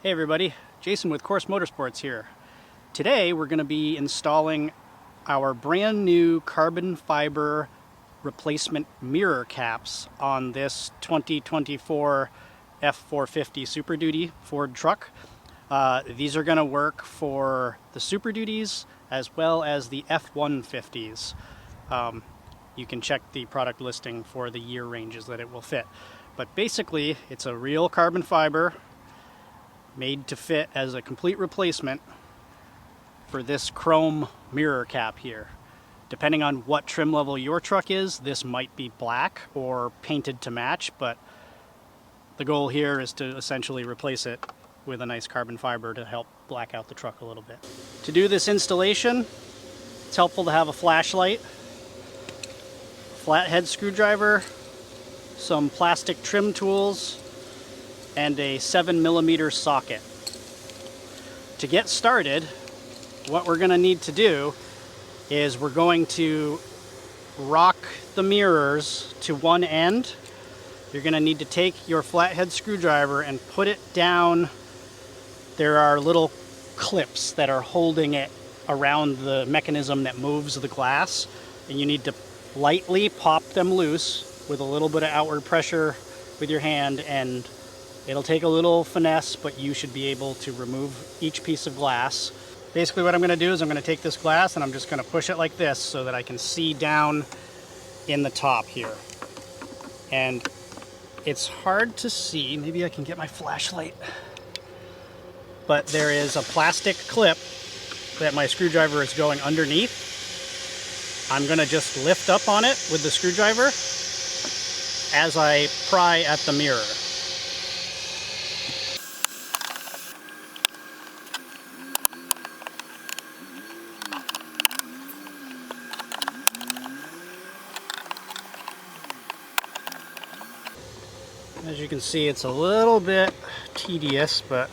Hey everybody, Jason with Course Motorsports here. Today we're going to be installing our brand new carbon fiber replacement mirror caps on this 2024 F450 Super Duty Ford truck. These are going to work for the Super Duties as well as the F150s. You can check the product listing for the year ranges that it will fit. But basically it's a real carbon fiber made to fit as a complete replacement for this chrome mirror cap here. Depending on what trim level your truck is, this might be black or painted to match, but the goal here is to essentially replace it with a nice carbon fiber to help black out the truck a little bit. To do this installation, it's helpful to have a flashlight, flathead screwdriver, some plastic trim tools, and a 7mm socket. To get started, what we're going to need to do is we're going to rock the mirrors to one end. You're going to need to take your flathead screwdriver and put it down. There are little clips that are holding it around the mechanism that moves the glass, and you need to lightly pop them loose with a little bit of outward pressure with your hand, and it'll take a little finesse, but you should be able to remove each piece of glass. Basically what I'm going to do is I'm going to take this glass and I'm just going to push it like this so that I can see down in the top here. And it's hard to see, maybe I can get my flashlight, but there is a plastic clip that my screwdriver is going underneath. I'm going to just lift up on it with the screwdriver as I pry at the mirror. As you can see, it's a little bit tedious, but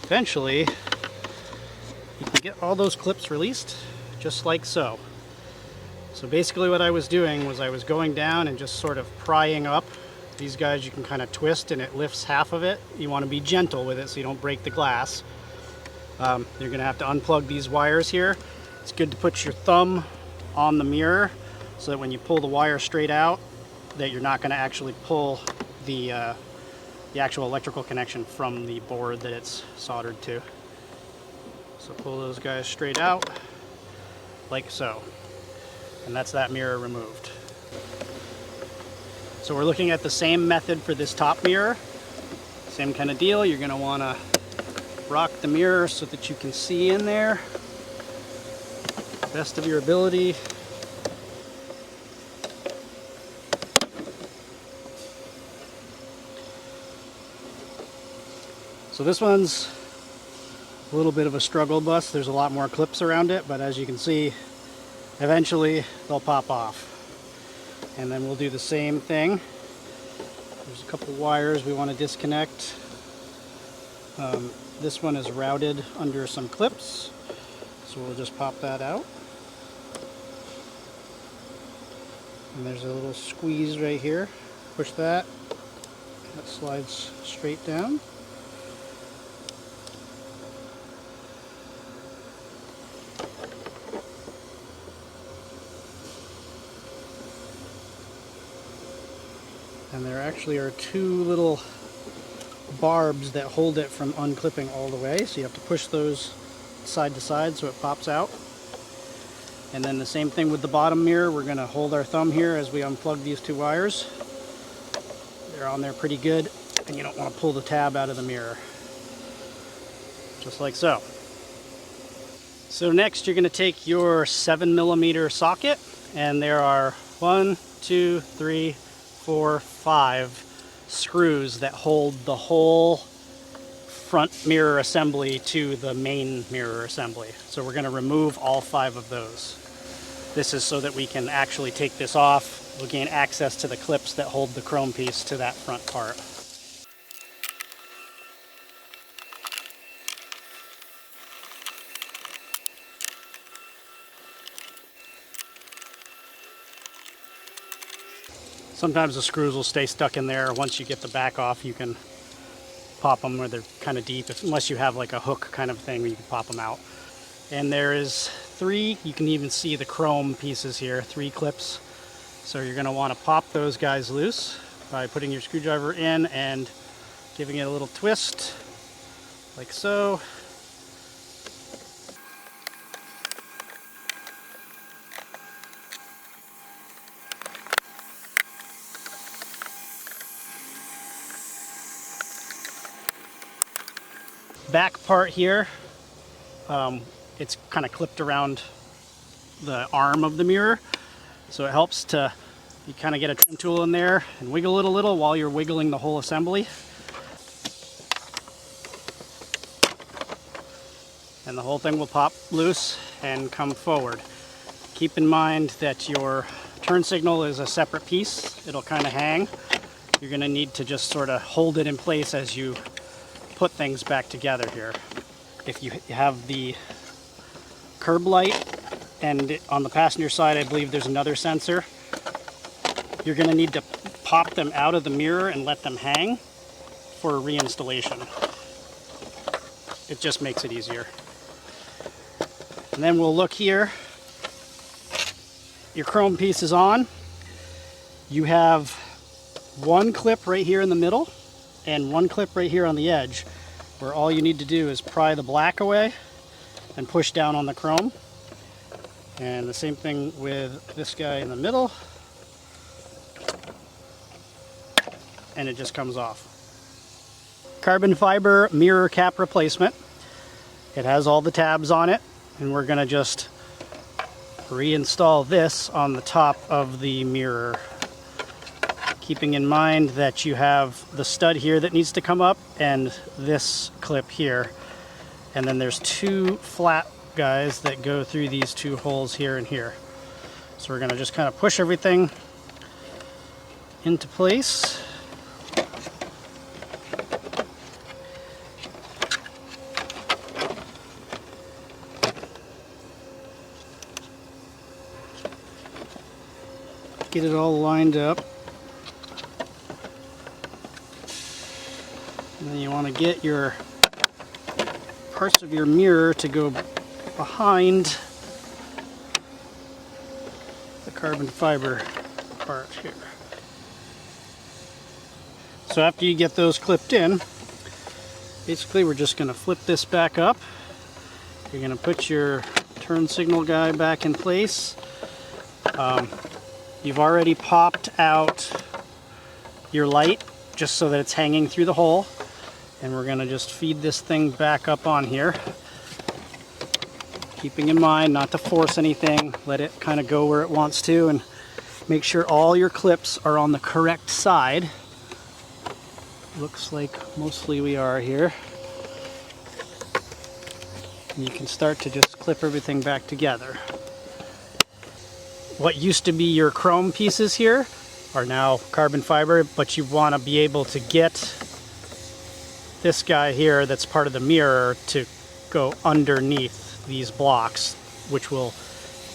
eventually you can get all those clips released just like so. So basically what I was doing was I was going down and just sort of prying up. These guys you can kind of twist and it lifts half of it. You want to be gentle with it so you don't break the glass. You're going to have to unplug these wires here. It's good to put your thumb on the mirror so that when you pull the wire straight out, that you're not going to actually pull the actual electrical connection from the board that it's soldered to. So pull those guys straight out like so, and that's that mirror removed. So we're looking at the same method for this top mirror. Same kind of deal. You're going to want to rock the mirror so that you can see in there best of your ability. So this one's a little bit of a struggle bus. There's a lot more clips around it, but as you can see, eventually they'll pop off. And then we'll do the same thing. There's a couple wires we want to disconnect. This one is routed under some clips, so we'll just pop that out. And there's a little squeeze right here. Push that. That slides straight down. And there actually are two little barbs that hold it from unclipping all the way, so you have to push those side to side so it pops out. And then the same thing with the bottom mirror. We're going to hold our thumb here as we unplug these two wires. They're on there pretty good, and you don't want to pull the tab out of the mirror. Just like so. So next you're going to take your 7mm socket, and there are 1, 2, 3, 4, 5 screws that hold the whole front mirror assembly to the main mirror assembly. So we're going to remove all 5 of those. This is so that we can actually take this off. We'll gain access to the clips that hold the chrome piece to that front part. Sometimes the screws will stay stuck in there. Once you get the back off, you can pop them where they're kind of deep, unless you have like a hook kind of thing where you can pop them out. And there is 3, you can even see the chrome pieces here, 3 clips. So you're going to want to pop those guys loose by putting your screwdriver in and giving it a little twist, like so. Back part here, it's kind of clipped around the arm of the mirror, so it helps to, you kind of get a trim tool in there and wiggle it a little while you're wiggling the whole assembly. And the whole thing will pop loose and come forward. Keep in mind that your turn signal is a separate piece. It'll kind of hang. You're going to need to just sort of hold it in place as you put things back together here. If you have the curb light, and on the passenger side I believe there's another sensor, you're going to need to pop them out of the mirror and let them hang for reinstallation. It just makes it easier. And then we'll look here. Your chrome piece is on. You have 1 clip right here in the middle and 1 clip right here on the edge, where all you need to do is pry the black away and push down on the chrome. And the same thing with this guy in the middle, and it just comes off. Carbon fiber mirror cap replacement. It has all the tabs on it, and we're going to just reinstall this on the top of the mirror, keeping in mind that you have the stud here that needs to come up and this clip here, and then there's 2 flat guys that go through these 2 holes here and here. So we're going to just kind of push everything into place. Get it all lined up. And then you want to get your parts of your mirror to go behind the carbon fiber part here. So after you get those clipped in, basically we're just going to flip this back up. You're going to put your turn signal guy back in place. You've already popped out your light just so that it's hanging through the hole. And we're going to just feed this thing back up on here. Keeping in mind not to force anything, let it kind of go where it wants to, and make sure all your clips are on the correct side. Looks like mostly we are here. And you can start to just clip everything back together. What used to be your chrome pieces here are now carbon fiber, but you want to be able to get this guy here that's part of the mirror to go underneath these blocks, which will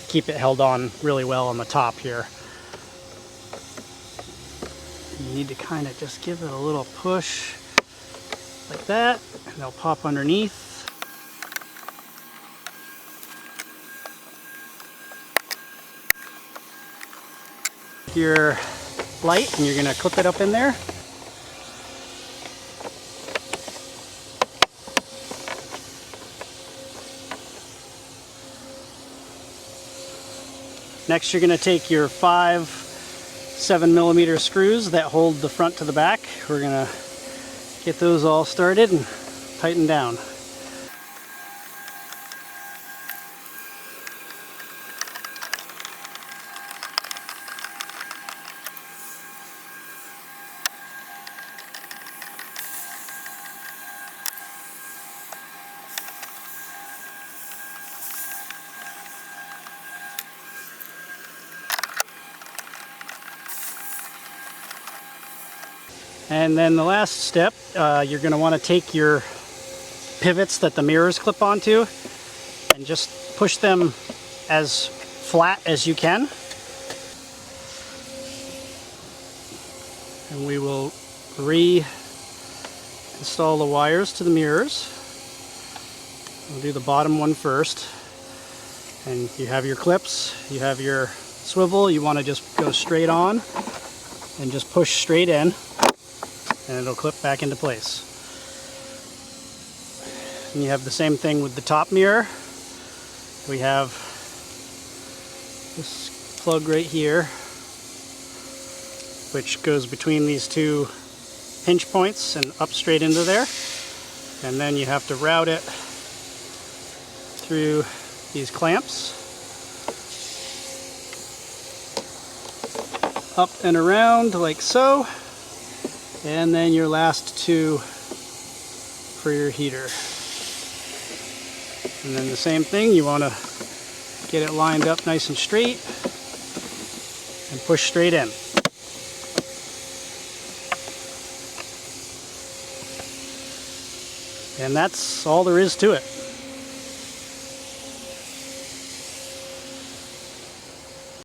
keep it held on really well on the top here. You need to kind of just give it a little push like that, and they'll pop underneath. Your light, and you're going to clip it up in there. Next, you're going to take your 5 7mm screws that hold the front to the back. We're going to get those all started and tighten down. And then the last step, you're going to want to take your pivots that the mirrors clip onto and just push them as flat as you can. And we will install the wires to the mirrors. We'll do the bottom one first. And you have your clips, you have your swivel. You want to just go straight on and just push straight in, and it'll clip back into place. And you have the same thing with the top mirror. We have this plug right here, which goes between these two pinch points and up straight into there. And then you have to route it through these clamps, up and around like so, and then your last two for your heater. And then the same thing, you want to get it lined up nice and straight and push straight in. And that's all there is to it.